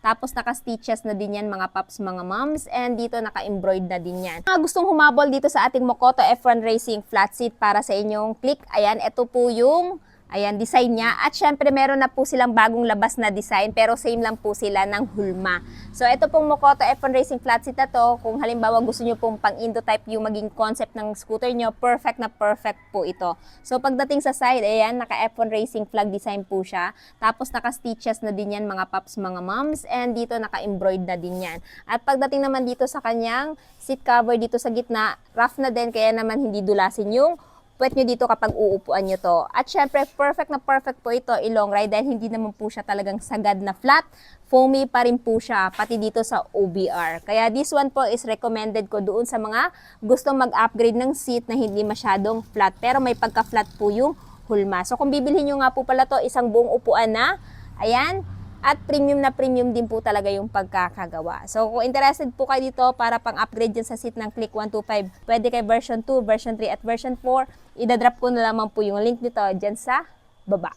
Tapos naka-stitches na din yan mga paps, mga moms. And dito naka-embroid na din yan. Mga gustong humabol dito sa ating Mokoto F1 Racing flat seat para sa inyong click. Ayan, ito po yung design niya. At syempre, meron na po silang bagong labas na design, pero same lang po sila ng hulma. So, ito pong Mokoto F1 Racing flat seat na to, kung halimbawa gusto nyo pong pang-Indo type yung maging concept ng scooter nyo, perfect na perfect po ito. So, pagdating sa side, ayan, naka F1 Racing flag design po siya. Tapos, naka-stitches na din yan mga paps, mga moms. And dito, naka-embroid na din yan. At pagdating naman dito sa kanyang seat cover dito sa gitna, rough na din, kaya naman hindi dulasin yung puwet nyo dito kapag uupuan nyo to. At syempre, perfect na perfect po ito i-long ride dahil hindi naman po siya talagang sagad na flat. Foamy pa rin po siya, pati dito sa OBR. Kaya this one po is recommended ko doon sa mga gustong mag-upgrade ng seat na hindi masyadong flat. Pero may pagka-flat po yung hulma. So kung bibilhin nyo nga po pala to, isang buong upuan na, ayan, at premium na premium din po talaga yung pagkakagawa. So, kung interested po kayo dito para pang-upgrade dyan sa seat ng Click 125, pwede kay version 2, version 3, at version 4. Idadrop ko na lamang po yung link nito dyan sa baba.